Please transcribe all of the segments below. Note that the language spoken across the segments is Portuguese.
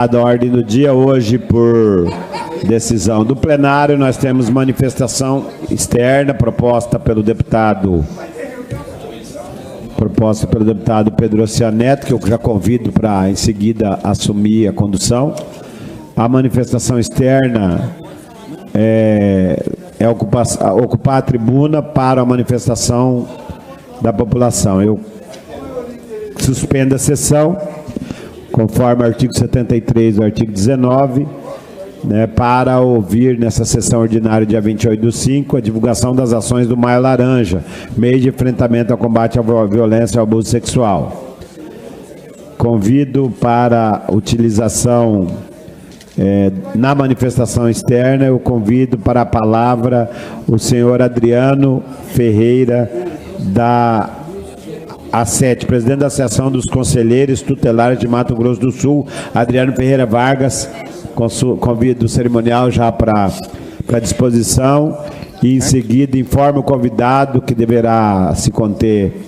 A ordem do dia hoje, por decisão do plenário, nós temos manifestação externa proposta pelo deputado Pedro Cianeto, que eu já convido para em seguida assumir a condução. A manifestação externa é ocupar a tribuna para a manifestação da população. Eu suspendo a sessão, conforme o artigo 73 e o artigo 19, para ouvir nessa sessão ordinária, dia 28/5, a divulgação das ações do Maio Laranja, meio de enfrentamento ao combate à violência e ao abuso sexual. Convido para utilização na manifestação externa, eu convido para a palavra o senhor Adriano Ferreira, da A7, presidente da Associação dos Conselheiros Tutelares de Mato Grosso do Sul, Adriano Ferreira Vargas. Convido o cerimonial já para disposição e, em seguida, informa o convidado que deverá se conter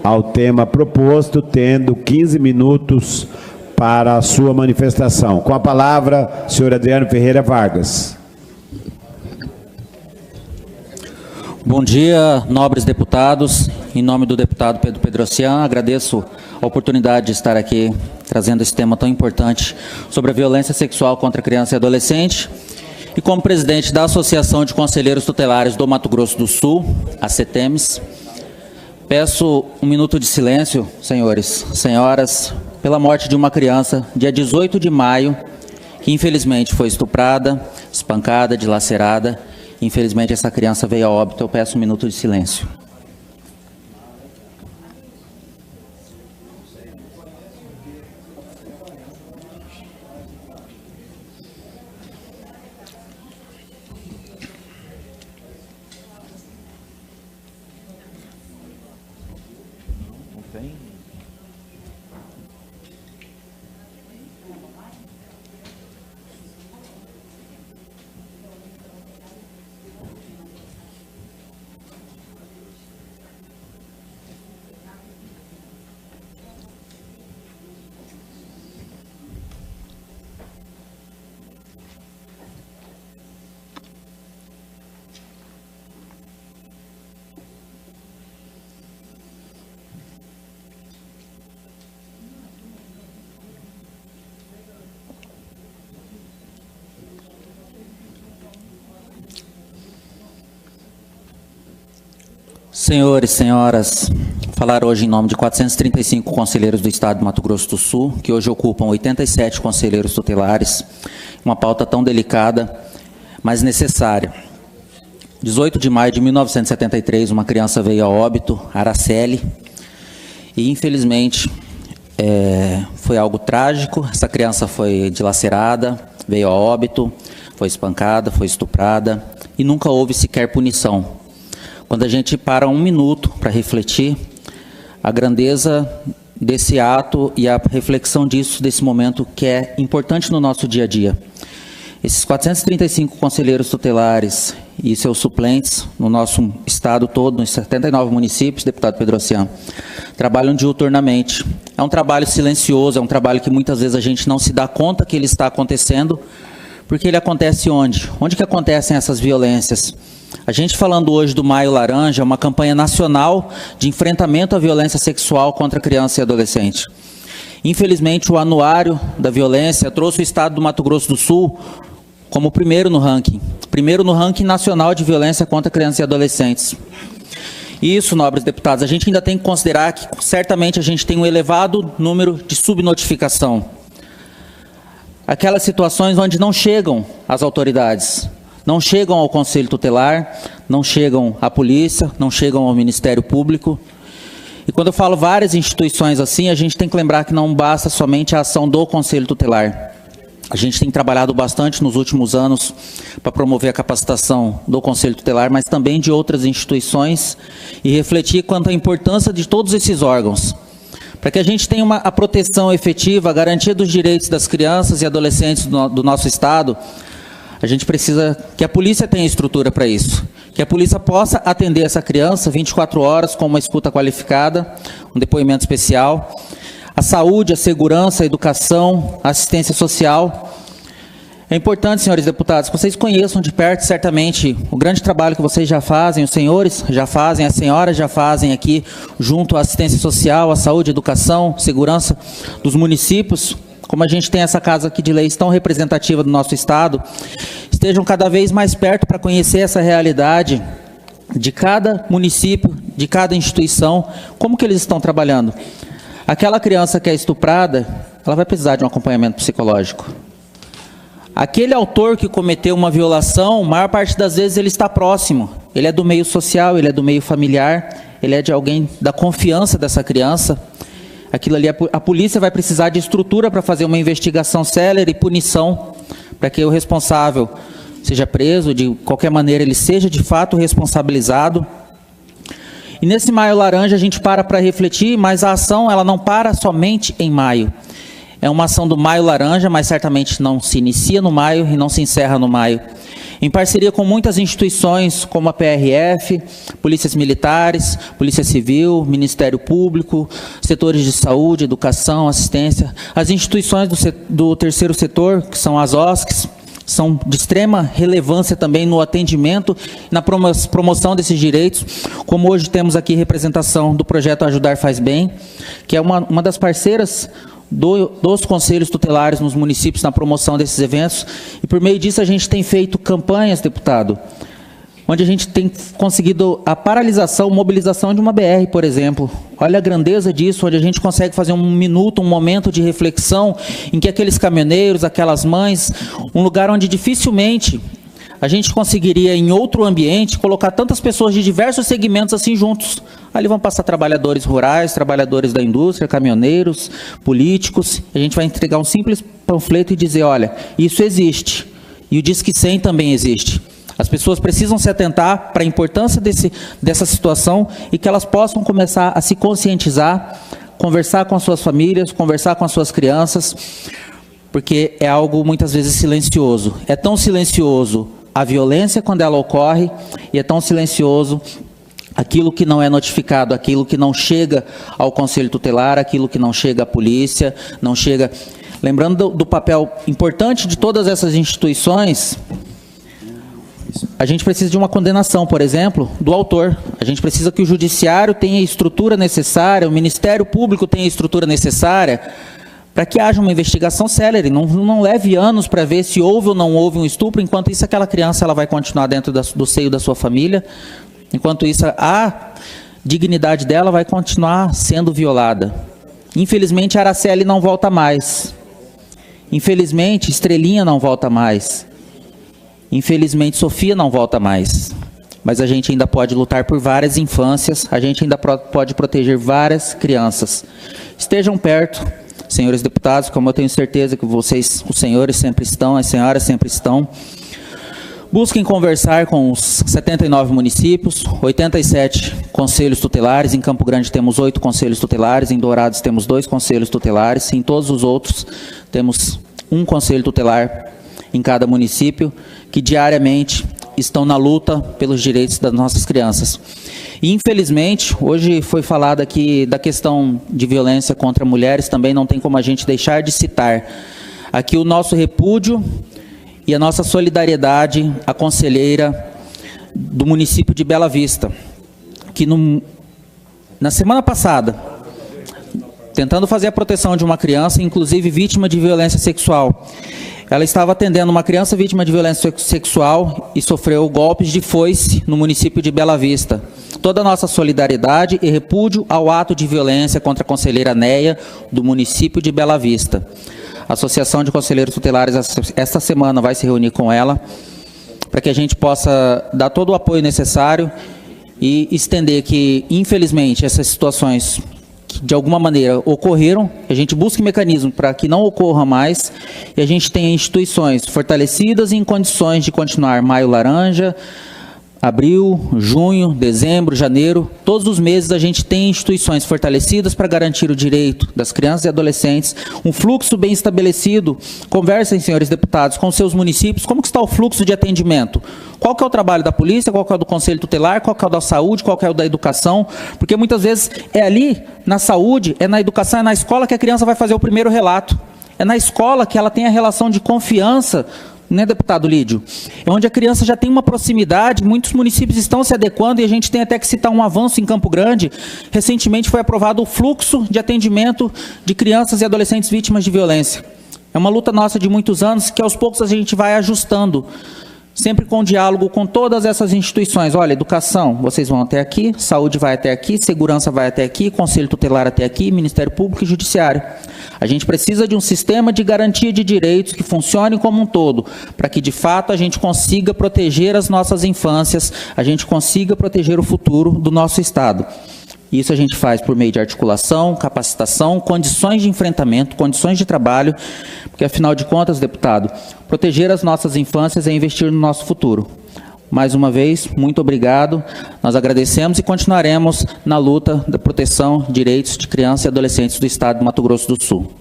ao tema proposto, tendo 15 minutos para a sua manifestação. Com a palavra, senhor Adriano Ferreira Vargas. Bom dia, nobres deputados. Em nome do deputado Pedro Pedrocian, agradeço a oportunidade de estar aqui trazendo esse tema tão importante sobre a violência sexual contra criança e adolescente. E como presidente da Associação de Conselheiros Tutelares do Mato Grosso do Sul, a CETEMES, peço um minuto de silêncio, senhores, senhoras, pela morte de uma criança, dia 18 de maio, que infelizmente foi estuprada, espancada, dilacerada. Infelizmente essa criança veio a óbito. Eu peço um minuto de silêncio. Senhores, senhoras, falar hoje em nome de 435 conselheiros do Estado de Mato Grosso do Sul, que hoje ocupam 87 conselheiros tutelares, uma pauta tão delicada, mas necessária. 18 de maio de 1973, uma criança veio a óbito, Araceli, e infelizmente foi algo trágico. Essa criança foi dilacerada, veio a óbito, foi espancada, foi estuprada, e nunca houve sequer punição. Quando a gente para um minuto para refletir, a grandeza desse ato e a reflexão disso, desse momento que é importante no nosso dia a dia. Esses 435 conselheiros tutelares e seus suplentes no nosso estado todo, nos 79 municípios, deputado Pedrocian, trabalham diuturnamente. É um trabalho silencioso, é um trabalho que muitas vezes a gente não se dá conta que ele está acontecendo, porque ele acontece onde? Onde que acontecem essas violências? A gente falando hoje do Maio Laranja, uma campanha nacional de enfrentamento à violência sexual contra criança e adolescente. Infelizmente, o anuário da violência trouxe o estado do Mato Grosso do Sul como primeiro no ranking nacional de violência contra crianças e adolescentes. Isso, nobres deputados, a gente ainda tem que considerar que certamente a gente tem um elevado número de subnotificação. Aquelas situações onde não chegam as autoridades, não chegam ao Conselho Tutelar, não chegam à polícia, não chegam ao Ministério Público. E quando eu falo várias instituições assim, a gente tem que lembrar que não basta somente a ação do Conselho Tutelar. A gente tem trabalhado bastante nos últimos anos para promover a capacitação do Conselho Tutelar, mas também de outras instituições, e refletir quanto à importância de todos esses órgãos, para que a gente tenha a proteção efetiva, a garantia dos direitos das crianças e adolescentes do nosso Estado. A gente precisa que a polícia tenha estrutura para isso, que a polícia possa atender essa criança 24 horas com uma escuta qualificada, um depoimento especial. A saúde, a segurança, a educação, a assistência social. É importante, senhores deputados, que vocês conheçam de perto, certamente, o grande trabalho que vocês já fazem, os senhores já fazem, as senhoras já fazem aqui, junto à assistência social, à saúde, educação, segurança dos municípios. Como a gente tem essa casa aqui de leis tão representativa do nosso Estado, estejam cada vez mais perto para conhecer essa realidade de cada município, de cada instituição, como que eles estão trabalhando. Aquela criança que é estuprada, ela vai precisar de um acompanhamento psicológico. Aquele autor que cometeu uma violação, a maior parte das vezes ele está próximo. Ele é do meio social, ele é do meio familiar, ele é de alguém da confiança dessa criança. Aquilo ali, a polícia vai precisar de estrutura para fazer uma investigação célere e punição, para que o responsável seja preso, de qualquer maneira ele seja de fato responsabilizado. E nesse Maio Laranja a gente para refletir, mas a ação ela não para somente em maio. É uma ação do Maio Laranja, mas certamente não se inicia no maio e não se encerra no maio. Em parceria com muitas instituições, como a PRF, polícias militares, Polícia Civil, Ministério Público, setores de saúde, educação, assistência, as instituições do terceiro setor, que são as OSCs, são de extrema relevância também no atendimento e na promoção desses direitos, como hoje temos aqui representação do projeto Ajudar Faz Bem, que é uma das parceiras dos conselhos tutelares nos municípios na promoção desses eventos, e por meio disso a gente tem feito campanhas, deputado, onde a gente tem conseguido a paralisação, mobilização de uma BR, por exemplo. Olha a grandeza disso, onde a gente consegue fazer um minuto, um momento de reflexão, em que aqueles caminhoneiros, aquelas mães, um lugar onde dificilmente a gente conseguiria, em outro ambiente, colocar tantas pessoas de diversos segmentos assim juntos. Ali vão passar trabalhadores rurais, trabalhadores da indústria, caminhoneiros, políticos. A gente vai entregar um simples panfleto e dizer, olha, isso existe. E o Disque 100 também existe. As pessoas precisam se atentar para a importância dessa situação e que elas possam começar a se conscientizar, conversar com as suas famílias, conversar com as suas crianças, porque é algo muitas vezes silencioso. É tão silencioso a violência quando ela ocorre e é tão silencioso aquilo que não é notificado, aquilo que não chega ao Conselho Tutelar, aquilo que não chega à polícia, não chega... Lembrando do papel importante de todas essas instituições, a gente precisa de uma condenação, por exemplo, do autor. A gente precisa que o judiciário tenha a estrutura necessária, o Ministério Público tenha a estrutura necessária para que haja uma investigação célere. Não leve anos para ver se houve ou não houve um estupro. Enquanto isso, aquela criança ela vai continuar dentro do seio da sua família. Enquanto isso, a dignidade dela vai continuar sendo violada. Infelizmente, Araceli não volta mais. Infelizmente, Estrelinha não volta mais. Infelizmente, Sofia não volta mais. Mas a gente ainda pode lutar por várias infâncias, a gente ainda pode proteger várias crianças. Estejam perto, senhores deputados, como eu tenho certeza que vocês, os senhores sempre estão, as senhoras sempre estão. Busquem conversar com os 79 municípios, 87 conselhos tutelares. Em Campo Grande temos 8 conselhos tutelares, em Dourados temos 2 conselhos tutelares, em todos os outros temos um conselho tutelar em cada município, que diariamente estão na luta pelos direitos das nossas crianças. E, infelizmente, hoje foi falado aqui da questão de violência contra mulheres, também não tem como a gente deixar de citar aqui o nosso repúdio e a nossa solidariedade à conselheira do município de Bela Vista, que na semana passada, tentando fazer a proteção de uma criança, inclusive vítima de violência sexual, ela estava atendendo uma criança vítima de violência sexual e sofreu golpes de foice no município de Bela Vista. Toda a nossa solidariedade e repúdio ao ato de violência contra a conselheira Neia do município de Bela Vista. A Associação de Conselheiros Tutelares, esta semana, vai se reunir com ela para que a gente possa dar todo o apoio necessário e estender que, infelizmente, essas situações de alguma maneira ocorreram, a gente busque mecanismos para que não ocorra mais e a gente tenha instituições fortalecidas e em condições de continuar Maio Laranja, Abril, junho, dezembro, janeiro, todos os meses a gente tem instituições fortalecidas para garantir o direito das crianças e adolescentes, um fluxo bem estabelecido. Conversem, senhores deputados, com seus municípios, como que está o fluxo de atendimento? Qual que é o trabalho da polícia, qual que é o do Conselho Tutelar, qual que é o da saúde, qual que é o da educação? Porque muitas vezes é ali, na saúde, é na educação, é na escola que a criança vai fazer o primeiro relato. É na escola que ela tem a relação de confiança, né, deputado Lídio? É onde a criança já tem uma proximidade, muitos municípios estão se adequando e a gente tem até que citar um avanço em Campo Grande. Recentemente foi aprovado o fluxo de atendimento de crianças e adolescentes vítimas de violência. É uma luta nossa de muitos anos que aos poucos a gente vai ajustando, sempre com diálogo com todas essas instituições. Olha, educação, vocês vão até aqui, saúde vai até aqui, segurança vai até aqui, Conselho Tutelar até aqui, Ministério Público e Judiciário. A gente precisa de um sistema de garantia de direitos que funcione como um todo, para que, de fato, a gente consiga proteger as nossas infâncias, a gente consiga proteger o futuro do nosso Estado. Isso a gente faz por meio de articulação, capacitação, condições de enfrentamento, condições de trabalho, porque, afinal de contas, deputado, proteger as nossas infâncias é investir no nosso futuro. Mais uma vez, muito obrigado. Nós agradecemos e continuaremos na luta da proteção de direitos de crianças e adolescentes do Estado de Mato Grosso do Sul.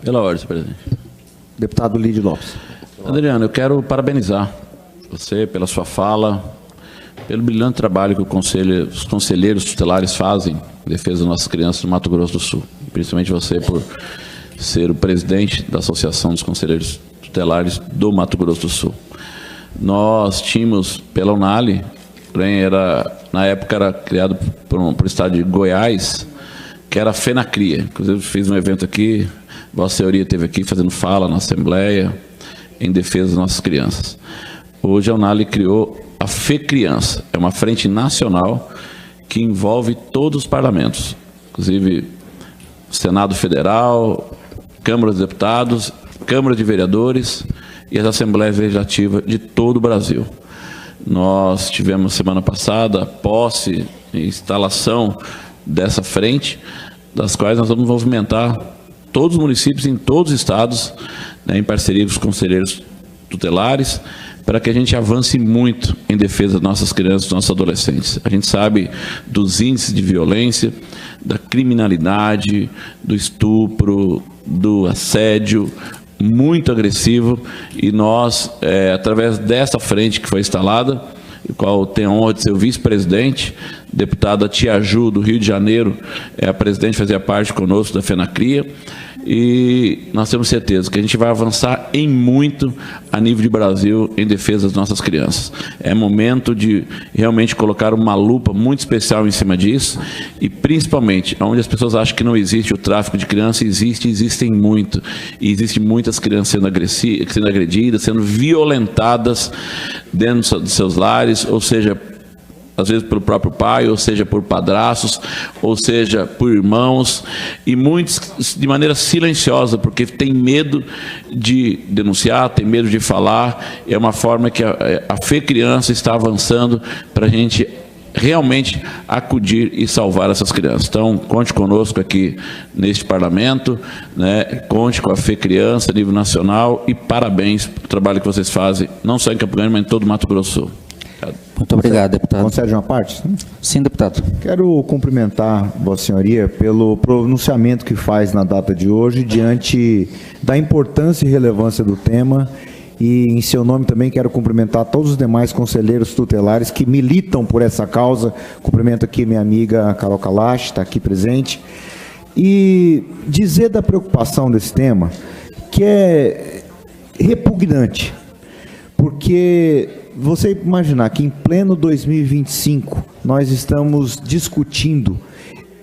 Pela ordem, senhor presidente. Deputado Lídio Lopes. Adriano, eu quero parabenizar você pela sua fala, pelo brilhante trabalho que os conselheiros tutelares fazem em defesa das nossas crianças no Mato Grosso do Sul. Principalmente você por ser o presidente da Associação dos Conselheiros Tutelares do Mato Grosso do Sul. Nós tínhamos, pela Unali, porém na época era criado por o estado de Goiás, que era a FENACRIA. Inclusive fiz um evento aqui, Vossa Senhoria esteve aqui fazendo fala na Assembleia em defesa das nossas crianças. Hoje a Unali criou a FECriança, é uma frente nacional que envolve todos os parlamentos, inclusive o Senado Federal, Câmara dos Deputados, Câmara de Vereadores e as Assembleias Legislativas de todo o Brasil. Nós tivemos semana passada a posse e instalação dessa frente, das quais nós vamos movimentar todos os municípios em todos os estados, né, em parceria com os conselheiros tutelares, para que a gente avance muito em defesa das nossas crianças e dos nossos adolescentes. A gente sabe dos índices de violência, da criminalidade, do estupro, do assédio, muito agressivo, e nós, através dessa frente que foi instalada, o qual tem a honra de ser o vice-presidente, deputada Tia Ju, do Rio de Janeiro, a presidente, fazia parte conosco da FENACRIA, e nós temos certeza que a gente vai avançar em muito a nível de Brasil em defesa das nossas crianças. É momento de realmente colocar uma lupa muito especial em cima disso, e principalmente onde as pessoas acham que não existe o tráfico de crianças, existem muito, e existem muitas crianças sendo agredidas, sendo violentadas dentro dos seus lares, ou seja, às vezes pelo próprio pai, ou seja, por padrastos, ou seja, por irmãos, e muitos de maneira silenciosa, porque tem medo de denunciar, tem medo de falar. É uma forma que a FECriança está avançando para a gente realmente acudir e salvar essas crianças. Então, conte conosco aqui neste parlamento, né? Conte com a FECriança a nível nacional, e parabéns pelo trabalho que vocês fazem, não só em Campo Grande, mas em todo o Mato Grosso do Sul. Muito obrigado, deputado. Concede uma parte? Sim, deputado. Quero cumprimentar Vossa Senhoria pelo pronunciamento que faz na data de hoje, diante da importância e relevância do tema, e em seu nome também quero cumprimentar todos os demais conselheiros tutelares que militam por essa causa. Cumprimento aqui minha amiga Carol Kalash, está aqui presente, e dizer da preocupação desse tema, que é repugnante, porque você imaginar que em pleno 2025 nós estamos discutindo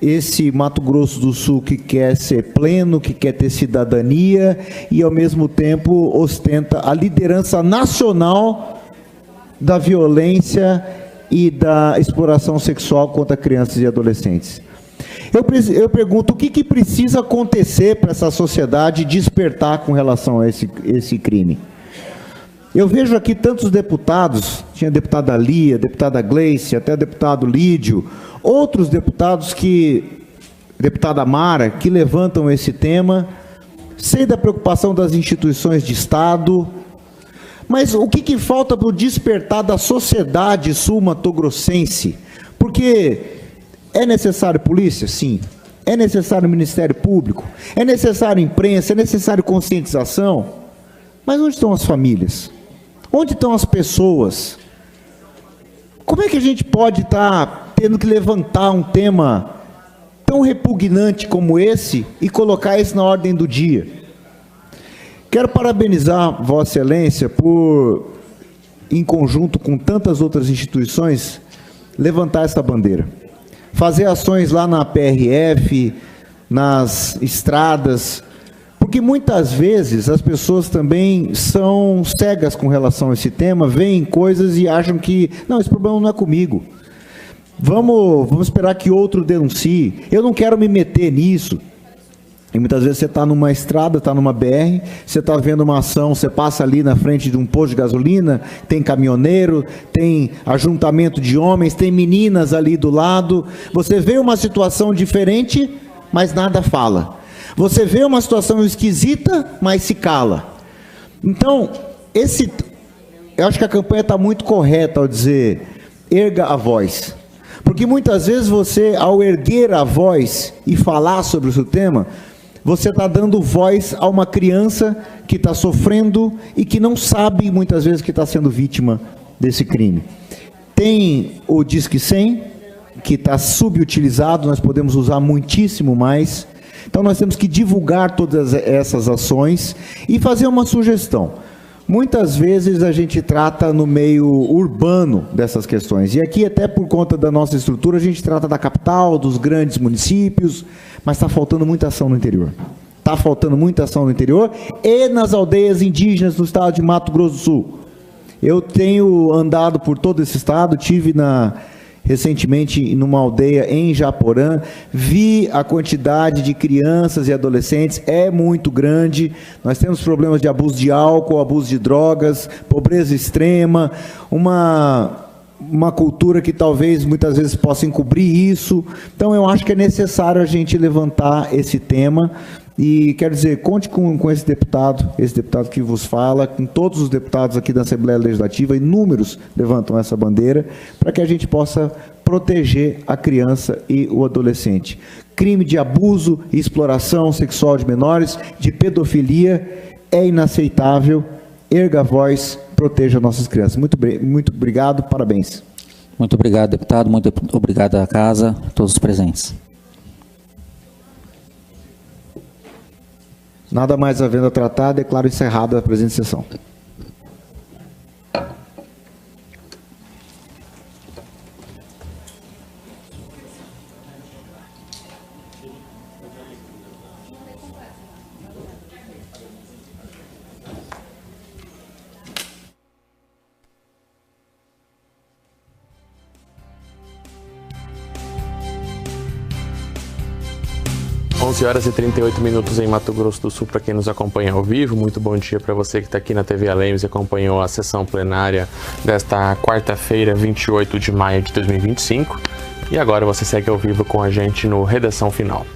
esse Mato Grosso do Sul que quer ser pleno, que quer ter cidadania e ao mesmo tempo ostenta a liderança nacional da violência e da exploração sexual contra crianças e adolescentes. Eu pergunto, o que precisa acontecer para essa sociedade despertar com relação a esse crime? Eu vejo aqui tantos deputados, tinha a deputada Lia, a deputada Gleice, até o deputado Lídio, outros deputados deputada Mara, que levantam esse tema. Sei da preocupação das instituições de Estado, Mas o que falta para o despertar da sociedade sul-matogrossense? Porque é necessário polícia? Sim. É necessário Ministério Público? É necessário imprensa? É necessário conscientização? Mas onde estão as famílias? Onde estão as pessoas? Como é que a gente pode estar tendo que levantar um tema tão repugnante como esse e colocar isso na ordem do dia? Quero parabenizar Vossa Excelência por, em conjunto com tantas outras instituições, levantar essa bandeira. Fazer ações lá na PRF, nas estradas, porque muitas vezes as pessoas também são cegas com relação a esse tema, veem coisas e acham que, não, esse problema não é comigo. Vamos esperar que outro denuncie. Eu não quero me meter nisso. E muitas vezes você está numa estrada, está numa BR, você está vendo uma ação, você passa ali na frente de um posto de gasolina, tem caminhoneiro, tem ajuntamento de homens, tem meninas ali do lado. Você vê uma situação diferente, mas nada fala. Você vê uma situação esquisita, mas se cala. Então, eu acho que a campanha está muito correta ao dizer, erga a voz. Porque muitas vezes você, ao erguer a voz e falar sobre o seu tema, você está dando voz a uma criança que está sofrendo e que não sabe, muitas vezes, que está sendo vítima desse crime. Tem o Disque 100, que está subutilizado, nós podemos usar muitíssimo mais. Então, nós temos que divulgar todas essas ações e fazer uma sugestão. Muitas vezes a gente trata no meio urbano dessas questões. E aqui, até por conta da nossa estrutura, a gente trata da capital, dos grandes municípios, mas está faltando muita ação no interior. Está faltando muita ação no interior e nas aldeias indígenas do estado de Mato Grosso do Sul. Eu tenho andado por todo esse estado, tive recentemente numa aldeia em Japorã, vi a quantidade de crianças e adolescentes, é muito grande. Nós temos problemas de abuso de álcool, abuso de drogas, pobreza extrema, uma cultura que talvez muitas vezes possa encobrir isso. Então eu acho que é necessário a gente levantar esse tema. E quero dizer, conte com esse deputado que vos fala, com todos os deputados aqui da Assembleia Legislativa, inúmeros levantam essa bandeira, para que a gente possa proteger a criança e o adolescente. Crime de abuso e exploração sexual de menores, de pedofilia, é inaceitável. Erga a voz, proteja nossas crianças. Muito obrigado, parabéns. Muito obrigado, deputado, muito obrigado à casa, a todos os presentes. Nada mais havendo a tratar, declaro encerrada a presente sessão. Horas e 38 minutos em Mato Grosso do Sul para quem nos acompanha ao vivo. Muito bom dia para você que está aqui na TV Alemos e acompanhou a sessão plenária desta quarta-feira, 28 de maio de 2025. E agora você segue ao vivo com a gente no Redação Final.